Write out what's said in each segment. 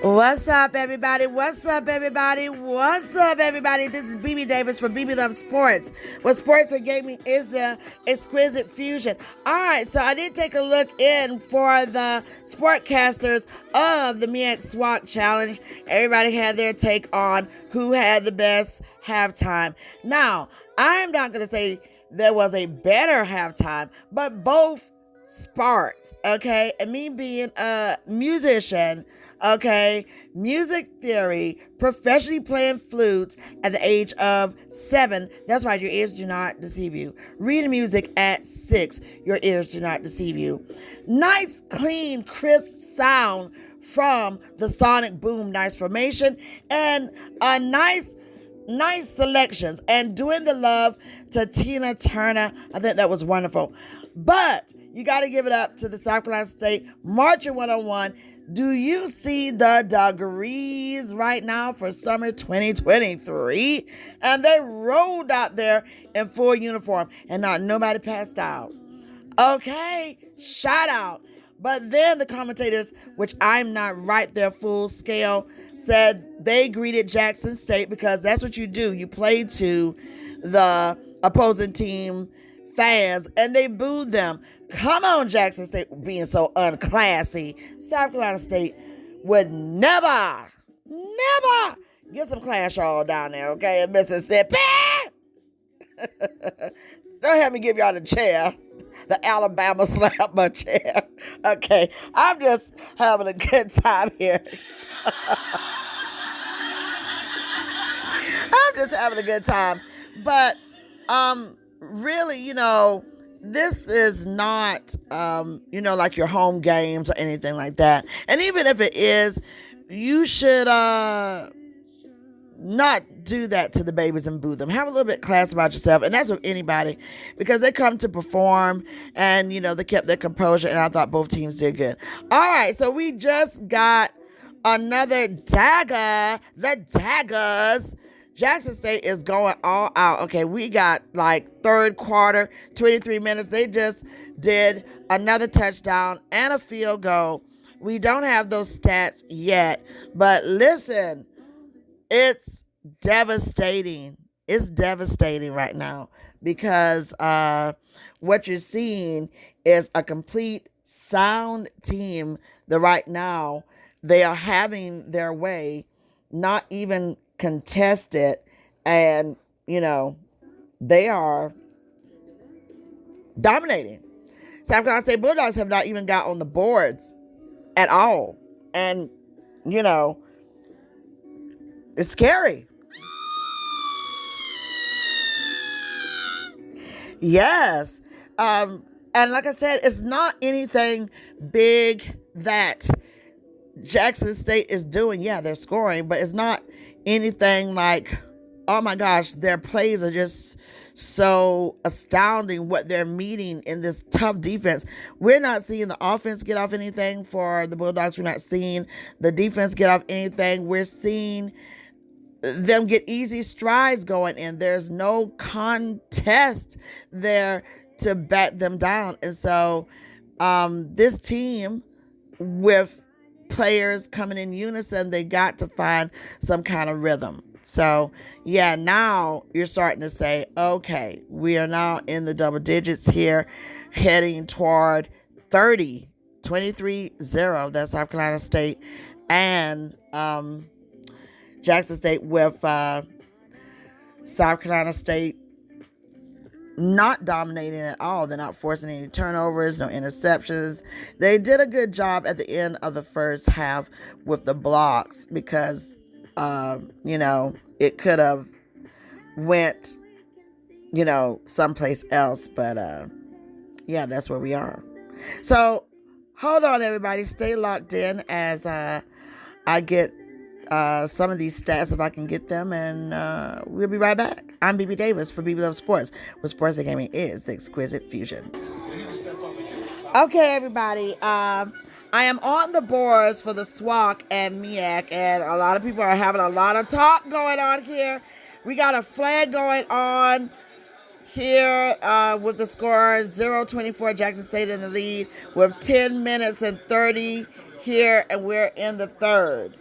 What's up, everybody? What's up, everybody? What's up, everybody? This is BB Davis from BB Love Sports, where sports and gaming is the exquisite fusion. All right, so I did take a look in for the sportcasters of the MEAC SWAC Challenge. Everybody had their take on who had the best halftime. Now, I'm not going to say there was a better halftime, but both sparked, okay? And me being a musician, okay, music theory, professionally playing flute at the age of 7. That's right, your ears do not deceive you. Reading music at 6, your ears do not deceive you. Nice, clean, crisp sound from the sonic boom, nice formation, and a nice selections, and doing the love to Tina Turner. I think that was wonderful. But you got to give it up to the South Carolina State Marching 101. Do you see the degrees right now for summer 2023? And they rolled out there in full uniform and not nobody passed out. Okay, shout out. But then the commentators, which I'm not right there full scale, said they greeted Jackson State because that's what you do. You play to the opposing team fans and they booed them. Come on, Jackson State being so unclassy. South Carolina State would never get some class y'all down there, okay, in Mississippi. Don't have me give y'all the chair. The Alabama slap my chair. Okay, I'm just having a good time here. I'm just having a good time. But really, this is not, like your home games or anything like that. And even if it is, you should not do that to the babies and boo them. Have a little bit of class about yourself, and that's with anybody, because they come to perform, and they kept their composure, and I thought both teams did good. All right, so we just got another dagger. The Daggers. Jackson State is going all out. Okay, we got like third quarter, 23 minutes. They just did another touchdown and a field goal. We don't have those stats yet, but listen, it's devastating. It's devastating right now because what you're seeing is a complete sound team that right now they are having their way, not even contested, and they are dominating. South Carolina State Bulldogs have not even got on the boards at all, and it's scary. Yes. And like I said, it's not anything big that Jackson State is doing. Yeah, they're scoring, but it's not anything like, oh my gosh, their plays are just so astounding what they're meeting in this tough defense. We're not seeing the offense get off anything for the Bulldogs. We're not seeing the defense get off anything. We're seeing them get easy strides going in. There's no contest there to bat them down. And so this team, with players coming in unison, they got to find some kind of rhythm. So yeah, now you're starting to say, okay, we are now in the double digits here, heading toward 23-0. That's South Carolina State and Jackson State, with South Carolina State not dominating at all. They're not forcing any turnovers, no interceptions. They did a good job at the end of the first half with the blocks because, it could have went, someplace else. But, yeah, that's where we are. So hold on, everybody. Stay locked in as I get some of these stats, if I can get them, and we'll be right back. I'm BB Davis for BB Love Sports, where sports and gaming is the exquisite fusion. Okay, everybody. I am on the boards for the SWAC and MEAC, and a lot of people are having a lot of talk going on here. We got a flag going on here with the score 0-24, Jackson State in the lead with 10 minutes and 30 here, and we're in the third.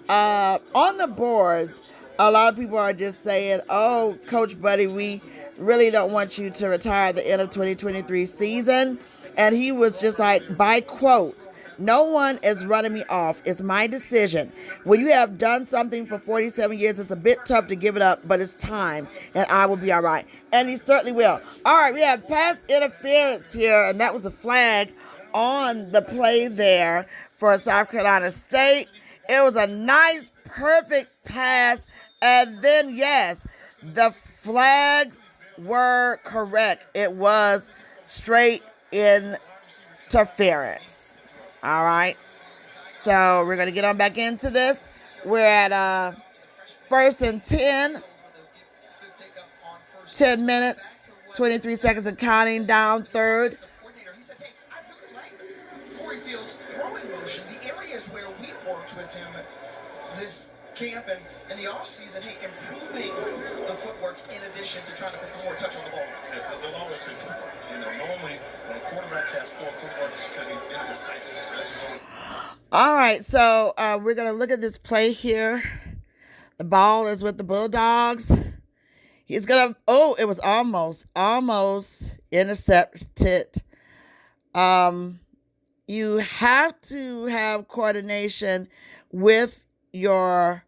On the boards, a lot of people are just saying, oh, Coach Buddy, we really don't want you to retire at the end of 2023 season. And he was just like, by quote, no one is running me off. It's my decision. When you have done something for 47 years, it's a bit tough to give it up, but it's time, and I will be all right. And he certainly will. All right, we have pass interference here, and that was a flag on the play there for South Carolina State. It was a nice, perfect pass. And then, yes, the flags were correct. It was straight interference. All right. So we're going to get on back into this. We're at 1st and 10. 10 minutes, 23 seconds and counting, down third. Corey Fields' throwing motion, the areas where we worked with him this camp and in the offseason, improving the footwork in addition to trying to put some more touch on the ball. They'll always say footwork. Normally when a quarterback has poor footwork, it's because he's indecisive. All right, so we're going to look at this play here. The ball is with the Bulldogs. He's going to, it was almost intercepted. You have to have coordination with your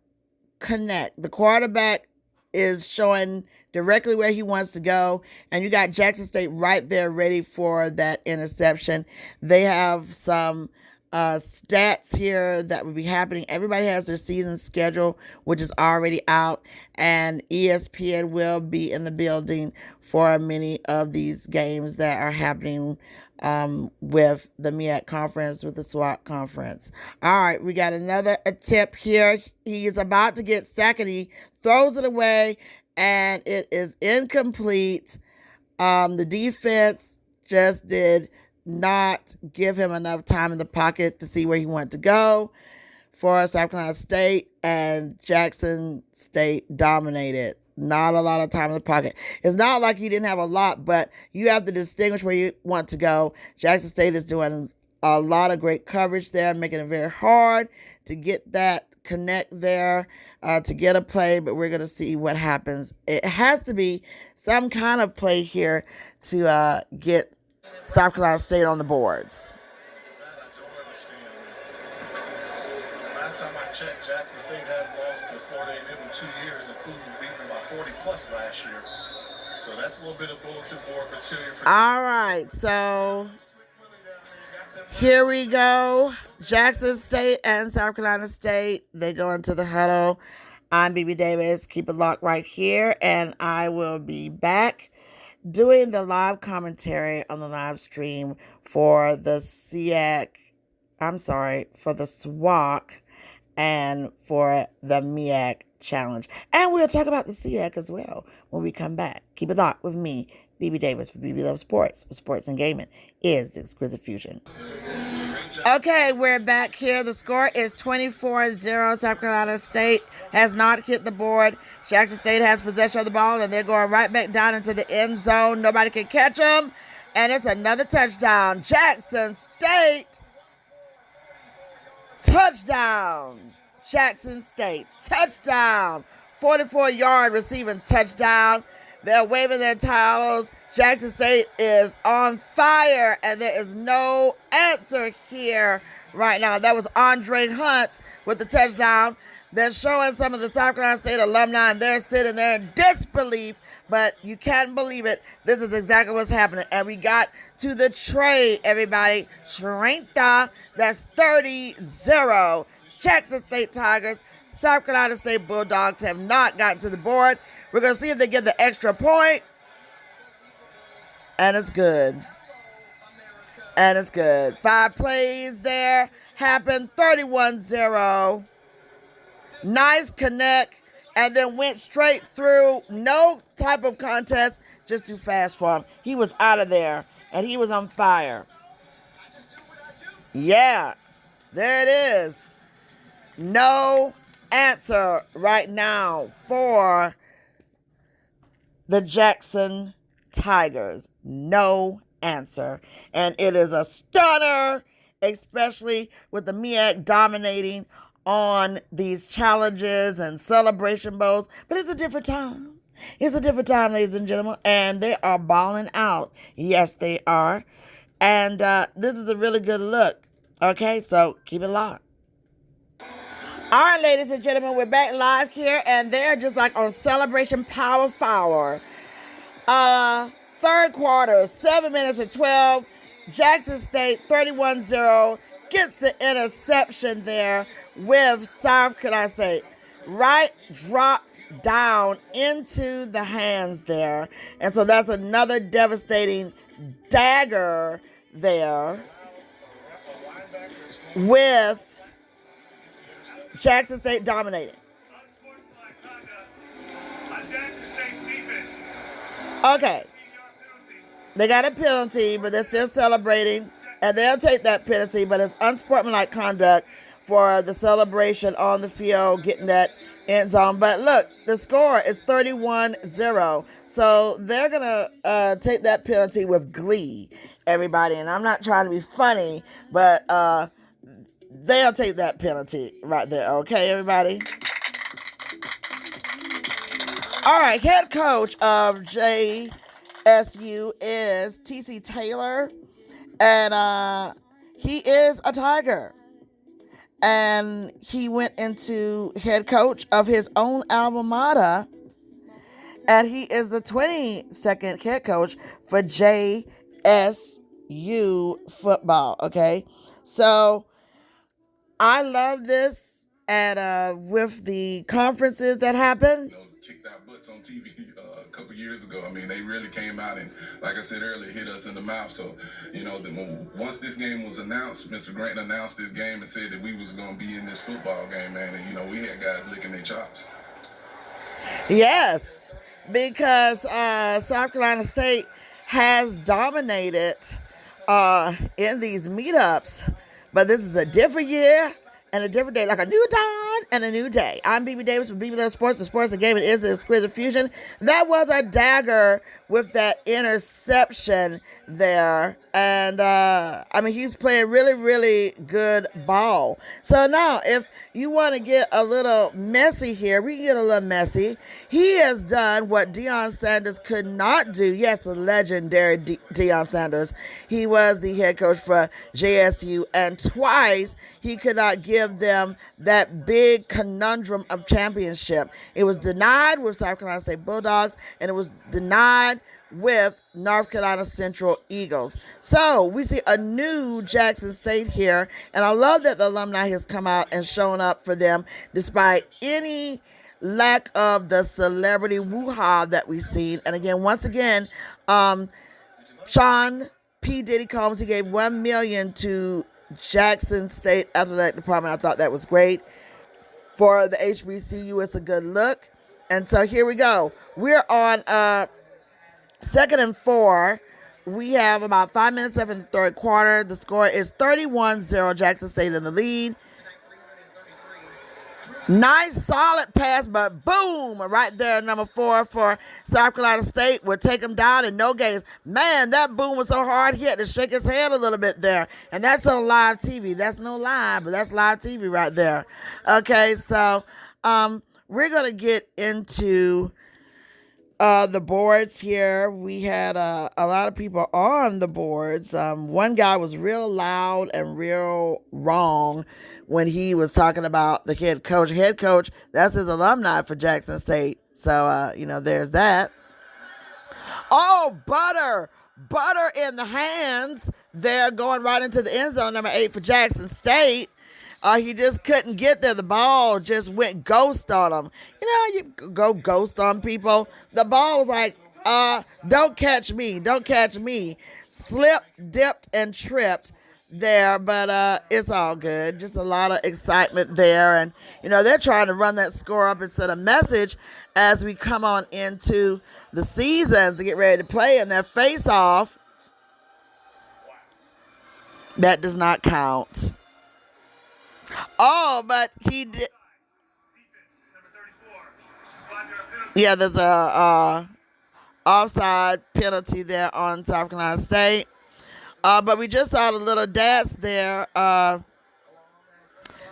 connect. The quarterback is showing directly where he wants to go, and you got Jackson State right there ready for that interception. They have some stats here that will be happening. Everybody has their season schedule, which is already out, and ESPN will be in the building for many of these games that are happening with the MEAC conference, with the SWAC conference. All right, we got another attempt here. He is about to get sacked, and he throws it away, and it is incomplete. The defense just did not give him enough time in the pocket to see where he wanted to go for South Carolina State, and Jackson State dominated. Not a lot of time in the pocket. It's not like he didn't have a lot, but you have to distinguish where you want to go. Jackson State is doing a lot of great coverage there, making it very hard to get that connect there, to get a play, but we're going to see what happens. It has to be some kind of play here to get South Carolina State on the boards. Last time I checked, Jackson State had lost to Florida A&M in 2 years, including beating them by 40 plus last year. So that's a little bit of bulletin board material. All right, so here we go. Jackson State and South Carolina State, they go into the huddle. I'm BB Davis. Keep it locked right here, and I will be back doing the live commentary on the live stream for the for the SWAC and for the MEAC challenge. And we'll talk about the SEAC as well when we come back. Keep it locked with me, BB Davis, for BB Loves Sports, where sports and gaming is the exquisite fusion. Okay, we're back here. The score is 24-0. South Carolina State has not hit the board. Jackson State has possession of the ball, and they're going right back down into the end zone. Nobody can catch them, and it's another touchdown. Jackson State. Touchdown. Jackson State. Touchdown. 44-yard receiving touchdown. They're waving their towels. Jackson State is on fire, and there is no answer here right now. That was Andre Hunt with the touchdown. They're showing some of the South Carolina State alumni, and they're sitting there in disbelief, but you can't believe it. This is exactly what's happening. And we got to the tray, everybody. 30, that's 30-0. Jackson State Tigers, South Carolina State Bulldogs have not gotten to the board. We're going to see if they get the extra point. And it's good. And it's good. 5 plays there. Happened. 31-0. Nice connect. And then went straight through. No type of contest. Just too fast for him. He was out of there. And he was on fire. Yeah. There it is. No answer right now for the Jackson Tigers. No answer. And it is a stunner. especially with the MEAC dominating on these challenges and celebration bowls. But it's a different time. It's a different time, ladies and gentlemen, and they are balling out. Yes, they are. And this is a really good look. Okay, so keep it locked. All right, ladies and gentlemen, we're back live here, and they're just like on Celebration Power Hour. Third quarter, 7 minutes and 12. Jackson State 31-0 gets the interception there with South Carolina State. Right dropped down into the hands there. And so that's another devastating dagger there with Jackson State dominating. Okay. They got a penalty, but they're still celebrating. And they'll take that penalty, but it's unsportsmanlike conduct for the celebration on the field, getting that end zone. But look, the score is 31-0. So they're going to take that penalty with glee, everybody. And I'm not trying to be funny, but they'll take that penalty right there. Okay, everybody? All right, head coach of JSU is T.C. Taylor, and he is a Tiger. And he went into head coach of his own alma mater, and he is the 22nd head coach for JSU football, okay? So I love this, and with the conferences that happen. Kicked our butts on TV a couple years ago. I mean, they really came out and, like I said earlier, hit us in the mouth. So, once this game was announced, Mr. Grant announced this game and said that we was going to be in this football game, man. And, we had guys licking their chops. Yes, because South Carolina State has dominated in these meetups. But this is a different year and a different day, like a new dawn and a new day. I'm BB Davis with BEBELUVSPORTS. The sports and gaming is the exquisite fusion. That was a dagger with that interception there. And, he's playing really, really good ball. So now, if you want to get a little messy here, we can get a little messy. He has done what Deion Sanders could not do. Yes, a legendary Deion Sanders. He was the head coach for JSU, and twice he could not give them that big conundrum of championship. It was denied with South Carolina State Bulldogs, and it was denied with North Carolina Central Eagles. So we see a new Jackson State here, and I love that the alumni has come out and shown up for them despite any lack of the celebrity woo-ha that we've seen. And again, once again, Sean P. Diddy Combs, he gave $1 million to Jackson State Athletic Department. I thought that was great. For the HBCU, it's a good look. And so here we go. We're on 2nd and 4. We have about 5 minutes left in the third quarter. The score is 31-0. Jackson State in the lead. Nice solid pass, but boom, right there, number 4 for South Carolina State will take him down in no gains. Man, that boom was so hard he had to shake his head a little bit there. And that's on live TV. That's no live, but that's live TV right there. Okay, so we're going to get into the boards here. We had a lot of people on the boards. One guy was real loud and real wrong when he was talking about the head coach. Head coach, that's his alumni for Jackson State. So, there's that. Oh, butter in the hands. They're going right into the end zone, number 8 for Jackson State. He just couldn't get there. The ball just went ghost on him. You go ghost on people. The ball was like, don't catch me. Slipped, dipped, and tripped there, but it's all good. Just a lot of excitement there. And, they're trying to run that score up and send a message as we come on into the seasons to get ready to play in their face-off. That does not count. Oh, but he did. Yeah, there's a offside penalty there on South Carolina State. But we just saw the little dance there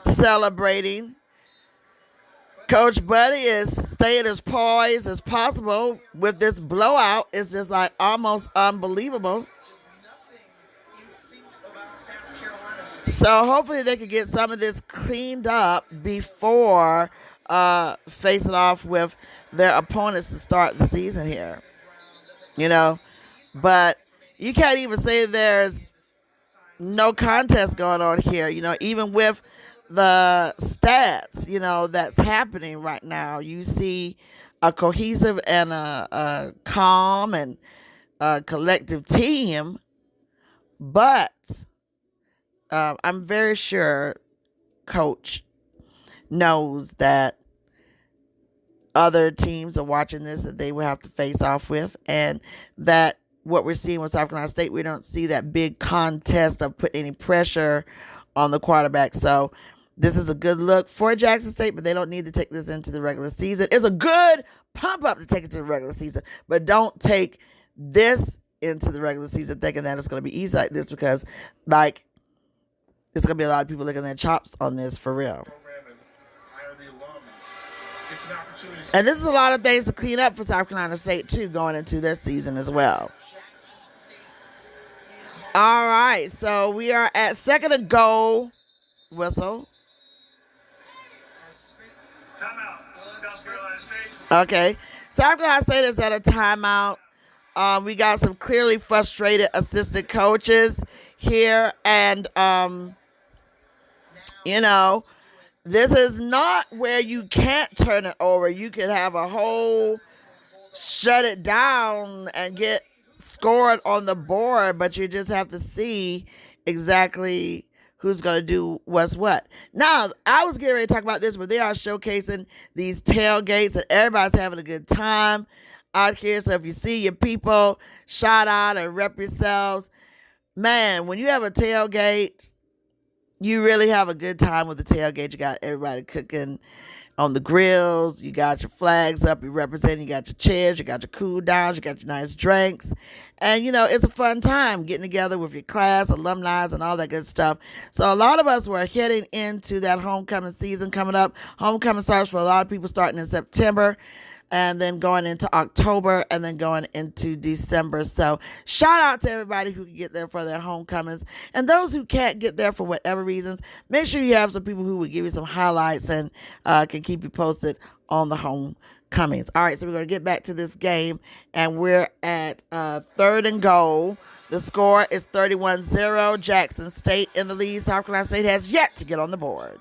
celebrating. Coach Buddy is staying as poised as possible with this blowout. It's just like almost unbelievable. So hopefully they can get some of this cleaned up before facing off with their opponents to start the season here. But you can't even say there's no contest going on here. Even with the stats, that's happening right now. You see a cohesive and a calm and a collective team, but I'm very sure Coach knows that other teams are watching this that they will have to face off with, and that what we're seeing with South Carolina State, we don't see that big contest of putting any pressure on the quarterback. So this is a good look for Jackson State, but they don't need to take this into the regular season. It's a good pump up to take it to the regular season, but don't take this into the regular season thinking that it's going to be easy like this, because it's going to be a lot of people licking their chops on this for real. And this is a lot of things to clean up for South Carolina State too, going into their season as well. All right, so we are at second and goal. Whistle. Timeout. South Carolina State. Okay, South Carolina State is at a timeout. We got some clearly frustrated assistant coaches here, and this is not where you can't turn it over. You could have a whole shut it down and get scored on the board, but you just have to see exactly who's going to do what's what. Now, I was getting ready to talk about this, but they are showcasing these tailgates, and everybody's having a good time out here. So if you see your people, shout out and rep yourselves. Man, when you have a tailgate, you really have a good time with the tailgate. You got everybody cooking on the grills. You got your flags up. You represent. You got your chairs. You got your cool downs. You got your nice drinks. And, it's a fun time getting together with your class, alumni, and all that good stuff. So a lot of us were heading into that homecoming season coming up. Homecoming starts for a lot of people starting in September, and then going into October, and then going into December. So shout out to everybody who can get there for their homecomings. And those who can't get there for whatever reasons, make sure you have some people who will give you some highlights and can keep you posted on the homecomings. All right, so we're going to get back to this game, and we're at third and goal. The score is 31-0. Jackson State in the lead. South Carolina State has yet to get on the board.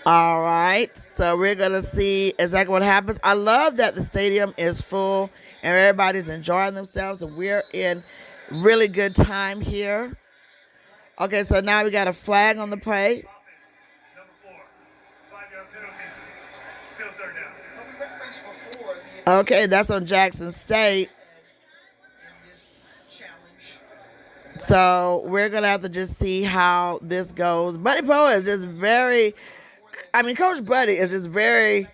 All right, so we're going to see exactly what happens. I love that the stadium is full and everybody's enjoying themselves, and we're in really good time here. Okay, so now we got a flag on the play. Number 4, 5-yard penalty. Still third down. Okay, that's on Jackson State. So we're going to have to just see how this goes. Buddy Poe is just Coach Buddy is just very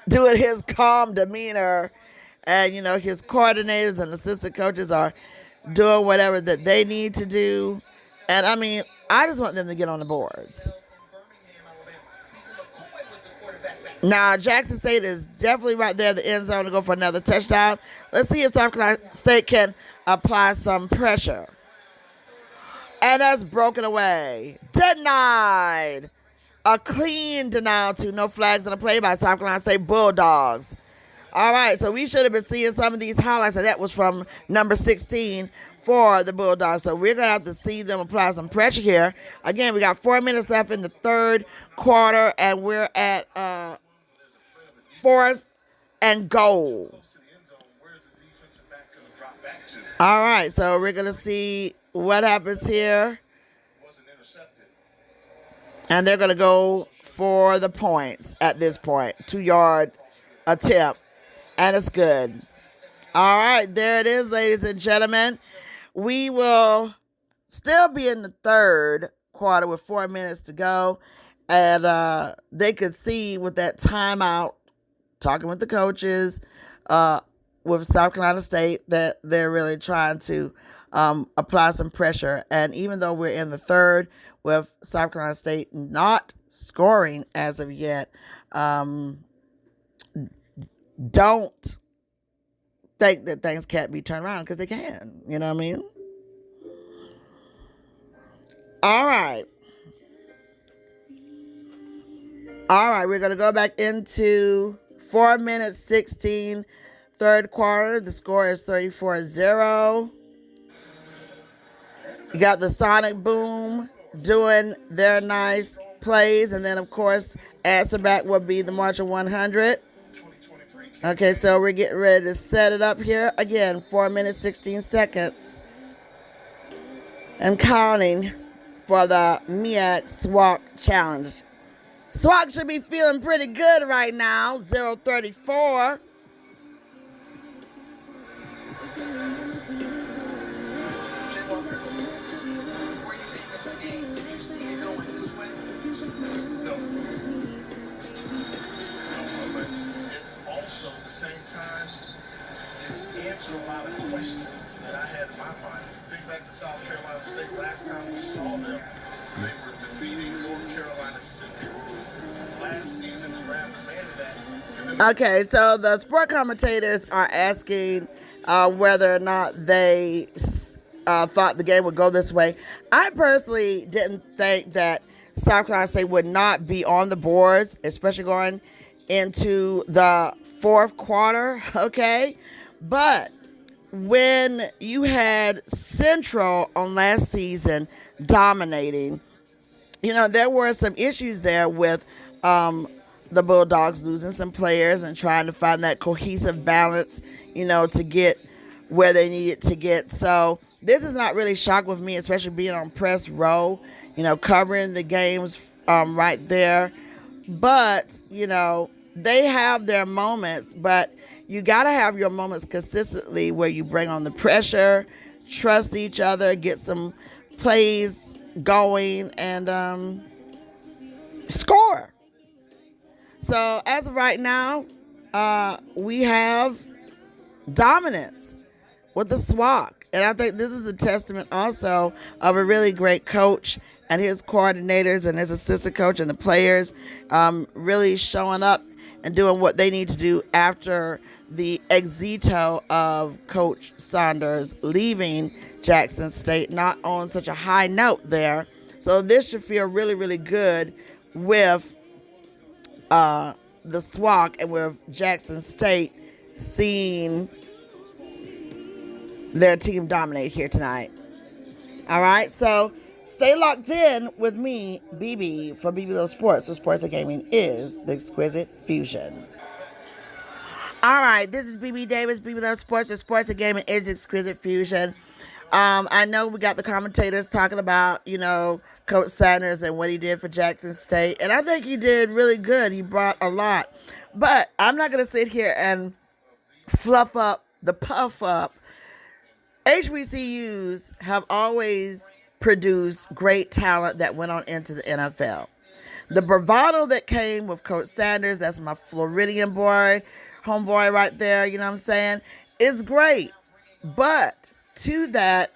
doing his calm demeanor, and, his coordinators and assistant coaches are doing whatever that they need to do. And, I just want them to get on the boards. Now, Jackson State is definitely right there in the end zone to go for another touchdown. Let's see if South Carolina State can apply some pressure. And that's broken away. Denied. A clean denial to no flags on the play by South Carolina State Bulldogs. All right, so we should have been seeing some of these highlights, and that was from number 16 for the Bulldogs. So we're going to have to see them apply some pressure here. Again, we got 4 minutes left in the third quarter, and we're at fourth and goal. All right, so we're going to see what happens here. And they're going to go for the points at this point. 2-yard attempt. And it's good. All right, there it is, ladies and gentlemen. We will still be in the third quarter with 4 minutes to go. And they could see with that timeout, talking with the coaches, with South Carolina State that they're really trying to apply some pressure. And even though we're in the third with South Carolina State not scoring as of yet, don't think that things can't be turned around, because they can. You know what I mean? All right. We're going to go back into 4 minutes 16, third quarter. The score is 34-0. You got the Sonic Boom doing their nice plays. And then, of course, answer back will be the Marshall 100. Okay, so we're getting ready to set it up here. Again, 4 minutes, 16 seconds. And counting for the MEAC SWAC challenge. SWAC should be feeling pretty good right now. 0-34. Before you came into the game, did you see it going this way? No. But also at the same time, it's answered a lot of questions that I had in my mind. Think back to South Carolina State. Last time we saw them, they were defeating North Carolina Central. Last season, the Rams demanded that. Okay, so the sport commentators are asking whether or not they thought the game would go this way. I personally didn't think that South Carolina State would not be on the boards, especially going into the fourth quarter, okay? But when you had Central on last season dominating, there were some issues there with the Bulldogs losing some players and trying to find that cohesive balance, to get where they needed to get. So this is not really shock with me, especially being on press row, covering the games right there. But, they have their moments, but you got to have your moments consistently where you bring on the pressure, trust each other, get some plays going, and score. So as of right now, we have dominance with the SWAC. And I think this is a testament also of a really great coach and his coordinators and his assistant coach and the players really showing up and doing what they need to do after the exito of Coach Saunders leaving Jackson State, not on such a high note there. So this should feel really, really good with the SWAC and with Jackson State seeing their team dominate here tonight. All right, so stay locked in with me, BB, for BB Love Sports. So sports and gaming is the exquisite fusion. All right, this is BB Davis, BB Love Sports. So sports and gaming is exquisite fusion. I know we got the commentators talking about, Coach Sanders and what he did for Jackson State. And I think he did really good. He brought a lot. But I'm not going to sit here and puff up. HBCUs have always produced great talent that went on into the NFL. The bravado that came with Coach Sanders, that's my Floridian boy, homeboy right there, you know what I'm saying, is great. But to that,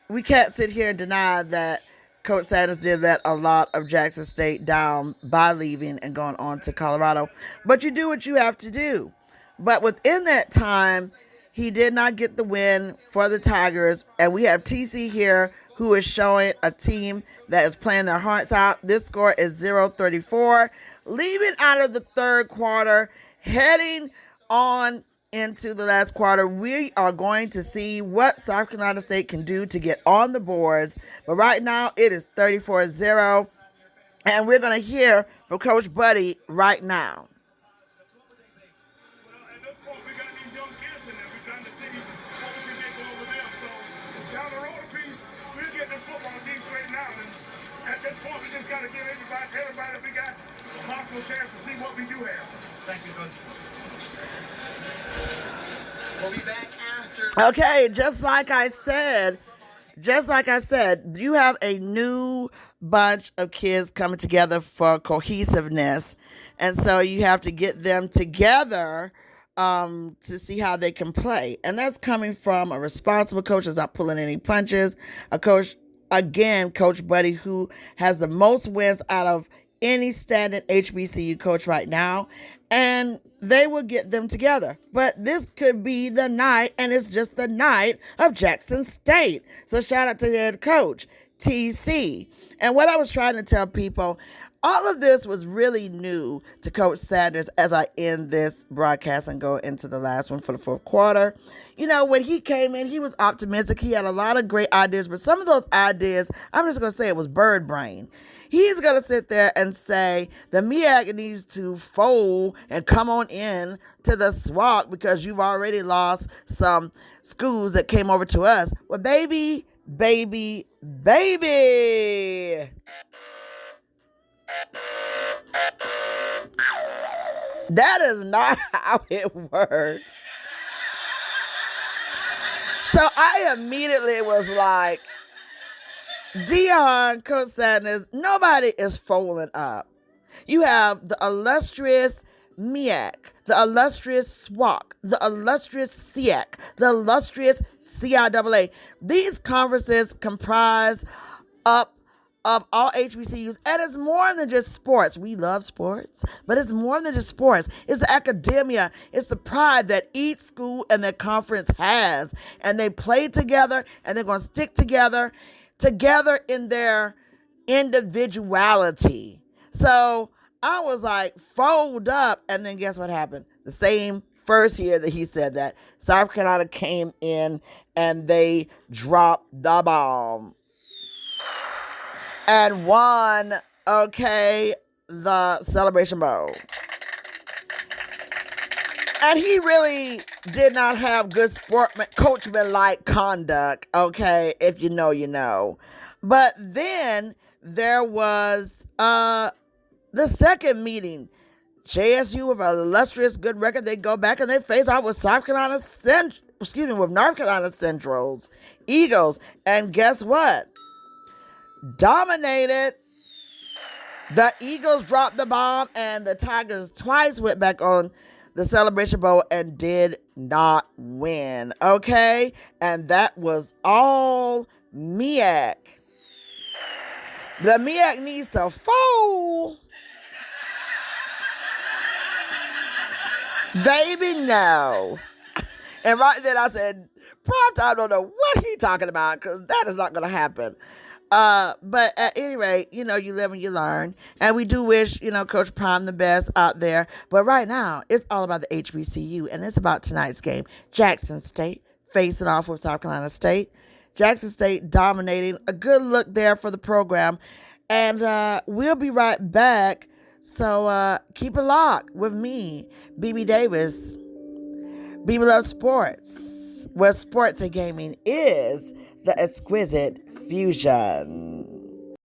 we can't sit here and deny that Coach Sanders did let a lot of Jackson State down by leaving and going on to Colorado. But you do what you have to do. But within that time, he did not get the win for the Tigers. And we have TC here who is showing a team that is playing their hearts out. This score is 0-34. Leaving out of the third quarter, heading on into the last quarter, we are going to see what South Carolina State can do to get on the boards. But right now, it is 34-0. And we're going to hear from Coach Buddy right now. Well, at this point, we got these young kids in there. We're trying to see what we can get over them. So down the road a piece, we'll get this football team straightened out. And at this point, we just got to give everybody we got a possible chance to see what we do have. Thank you, Coach. We'll be back after. Okay, just like I said, you have a new bunch of kids coming together for cohesiveness. And so you have to get them together to see how they can play. And that's coming from a responsible coach that's not pulling any punches. A coach, again, Coach Buddy, who has the most wins out of any standing HBCU coach right now. And they will get them together. But this could be the night, and it's just the night of Jackson State. So shout out to the head coach, TC. And what I was trying to tell people, all of this was really new to Coach Sanders as I end this broadcast and go into the last one for the fourth quarter. You know, when he came in, he was optimistic. He had a lot of great ideas, but some of those ideas, I'm just going to say it was bird brain. He's going to sit there and say the MEAC needs to fold and come on in to the SWAC because you've already lost some schools that came over to us. Well, baby. That is not how it works. So I immediately was like, Dion, Coach Sanders, nobody is folding up. You have the illustrious MEAC, the illustrious SWAC, the illustrious SEAC, the illustrious CIAA. These conferences comprise up of all HBCUs, and it's more than just sports. We love sports, but it's more than just sports. It's the academia. It's the pride that each school and their conference has, and they play together, and they're going to stick together in their individuality. So I was like, fold up, and then guess what happened? The same first year that he said that, South Carolina came in and they dropped the bomb and won, the Celebration Bowl. And he really did not have good coachman-like conduct, if you know, you know. But then there was the second meeting. JSU with an illustrious good record. They go back and they face off with North Carolina Central's Eagles. And guess what? Dominated. The Eagles dropped the bomb, and the Tigers twice went back on the Celebration Bowl and did not win. And that was all MEAC. The MEAC needs to fold. Baby, no. And right then I said, Primetime, I don't know what he's talking about, because that is not going to happen. But at any rate, you live and you learn. And we do wish, Coach Prime the best out there. But right now, it's all about the HBCU, and it's about tonight's game. Jackson State facing off with South Carolina State. Jackson State dominating. A good look there for the program. And we'll be right back. So keep it locked with me, BB Davis. BB Loves Sports, where sports and gaming is the exquisite fusion.